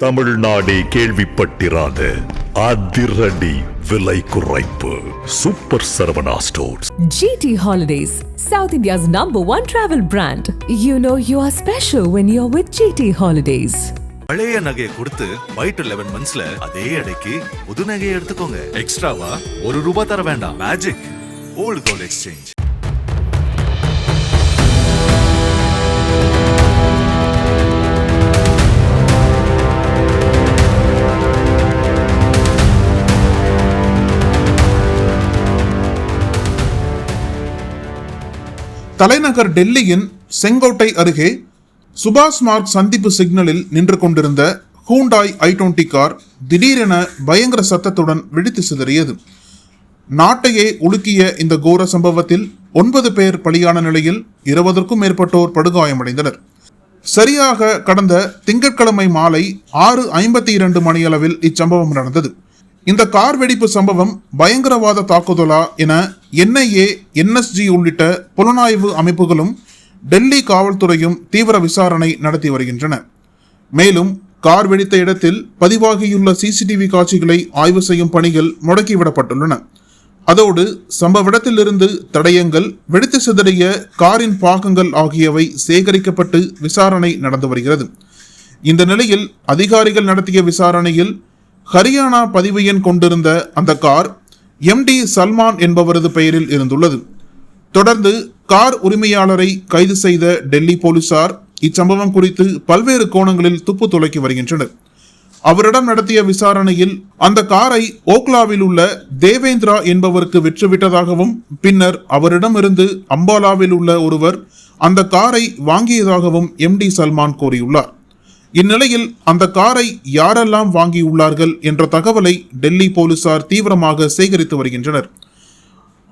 தமிழ்நாடே கேள்விப்பட்டிராத அதிரடி விலை குறைப்பு super Saravana stores. GT Holidays, South India's #1 travel brand. You know you are special when you're with GT Holidays. பழைய நகையை கொடுத்து பை டு 11 monthsல அதே அடைக்கு புது நகையை எடுத்துக்கோங்க. எக்ஸ்ட்ராவா ₹1 தர வேண்டாம். Magic old gold exchange. தலைநகர் டெல்லியின் செங்கோட்டை அருகே சுபாஷ் மார்க் சந்திப்பு சிக்னலில் நின்று கொண்டிருந்த ஹூண்டாய் i20 கார் திடீரென பயங்கர சத்தத்துடன் வெடித்து சிதறியது. நாட்டையே உலுக்கிய இந்த கோர சம்பவத்தில் 9 பேர் பலியான நிலையில் 20க்கும் மேற்பட்டோர் படுகாயமடைந்தனர். சரியாக கடந்த திங்கட்கிழமை மாலை 6:52 மணியளவில் இச்சம்பவம் நடந்தது. இந்த கார் வெடிப்பு சம்பவம் பயங்கரவாத தாக்குதலா என NIA, NSG உள்ளிட்ட புலனாய்வு அமைப்புகளும் டெல்லி காவல்துறையும் தீவிர விசாரணை நடத்தி வருகின்றன. மேலும் கார் வெடித்த இடத்தில் பதிவாகியுள்ள CCTV காட்சிகளை ஆய்வு செய்யும் பணிகள் முடக்கிவிடப்பட்டுள்ளன. அதோடு சம்பவ இடத்திலிருந்து தடயங்கள், வெடித்து சிதறிய காரின் பாகங்கள் ஆகியவை சேகரிக்கப்பட்டு விசாரணை நடந்து வருகிறது. இந்த நிலையில் அதிகாரிகள் நடத்திய விசாரணையில் ஹரியானா பதிவு எண் கொண்டிருந்த அந்த கார் MD சல்மான் என்பவரது பெயரில் இருந்துள்ளது. தொடர்ந்து கார் உரிமையாளரை கைது செய்த டெல்லி போலீசார் இச்சம்பவம் குறித்து பல்வேறு கோணங்களில் துப்பு துளைக்கி வருகின்றனர். அவரிடம் நடத்திய விசாரணையில் அந்த காரை ஓக்லாவில் உள்ள தேவேந்திரா என்பவருக்கு விற்றுவிட்டதாகவும், பின்னர் அவரிடமிருந்து அம்பாலாவில் உள்ள ஒருவர் அந்த காரை வாங்கியதாகவும் MD சல்மான் கூறியுள்ளார். இந்நிலையில் அந்த காரை யாரெல்லாம் வாங்கியுள்ளார்கள் என்ற தகவலை டெல்லி போலீசார் தீவிரமாக சேகரித்து வருகின்றனர்.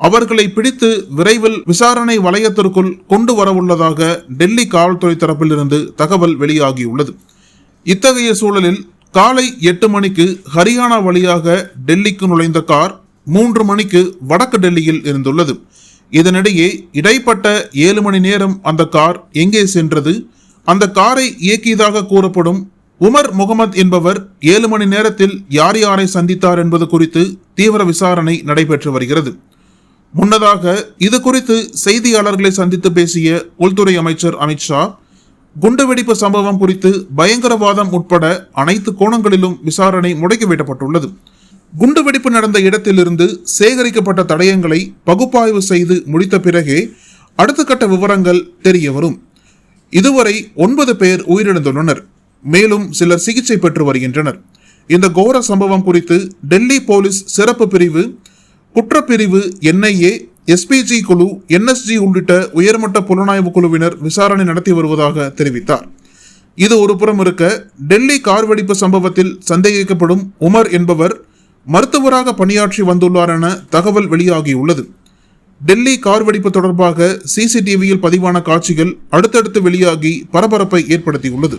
அவர்களை பிடித்து விரைவில் விசாரணை வலயத்திற்குள் கொண்டு வரவுள்ளதாக டெல்லி காவல்துறை தரப்பிலிருந்து தகவல் வெளியாகியுள்ளது. இத்தகைய சூழலில் காலை 8 மணிக்கு ஹரியானா வழியாக டெல்லிக்கு நுழைந்த கார் 3 மணிக்கு வடக்கு டெல்லியில் இருந்துள்ளது. இதனிடையே இடைப்பட்ட 7 மணி நேரம் அந்த கார் எங்கே சென்றது, அந்த காரை இயக்கியதாக கூறப்படும் உமர் முகமது என்பவர் 7 மணி நேரத்தில் யார் யாரை சந்தித்தார் என்பது குறித்து தீவிர விசாரணை நடைபெற்று வருகிறது. முன்னதாக இது குறித்து செய்தியாளர்களை சந்தித்து பேசிய உள்துறை அமைச்சர் அமித்ஷா, குண்டுவெடிப்பு சம்பவம் குறித்து பயங்கரவாதம் உட்பட அனைத்து கோணங்களிலும் விசாரணை முடக்கிவிடப்பட்டுள்ளது. குண்டுவெடிப்பு நடந்த இடத்திலிருந்து சேகரிக்கப்பட்ட தடயங்களை பகுப்பாய்வு செய்து முடித்த பிறகே அடுத்த கட்ட விவரங்கள் தெரிய வரும். இதுவரை 9 பேர் உயிரிழந்துள்ளனர். மேலும் சிலர் சிகிச்சை பெற்று வருகின்றனர். இந்த கோர சம்பவம் குறித்து டெல்லி போலீஸ் சிறப்பு பிரிவு, குற்றப்பிரிவு, NIA, SPG குழு, NSG உள்ளிட்ட உயர்மட்ட புலனாய்வு குழுவினர் விசாரணை நடத்தி வருவதாக தெரிவித்தார். இது ஒரு புறம் இருக்க, டெல்லி கார் வெடிப்பு சம்பவத்தில் சந்தேகிக்கப்படும் உமர் என்பவர் மருத்துவராக பணியாற்றி வந்துள்ளார் என தகவல் வெளியாகியுள்ளது. டெல்லி கார் வெடிப்பு தொடர்பாக CCTVயில் பதிவான காட்சிகள் அடுத்தடுத்து வெளியாகி பரபரப்பை ஏற்படுத்தியுள்ளது.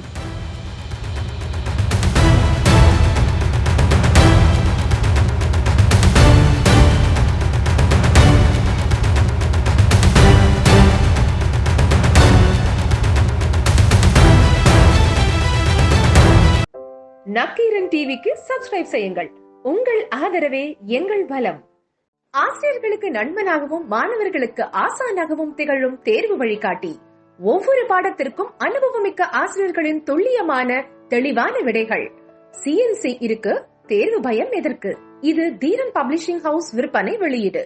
நக்கீரன் டிவிக்கு சப்ஸ்கிரைப் செய்யுங்கள். உங்கள் ஆதரவே எங்கள் பலம். ஆசிரியர்களுக்கு நண்பனாகவும் மாணவர்களுக்கு ஆசானாகவும் திகழும் தேர்வு வழிகாட்டி. ஒவ்வொரு பாடத்திற்கும் அனுபவமிக்க ஆசிரியர்களின் துல்லியமான தெளிவான விடைகள். CNC இருக்கு, தேர்வு பயம் எதற்கு? இது தீரன் பப்ளிஷிங் ஹவுஸ் விற்பனை வெளியீடு.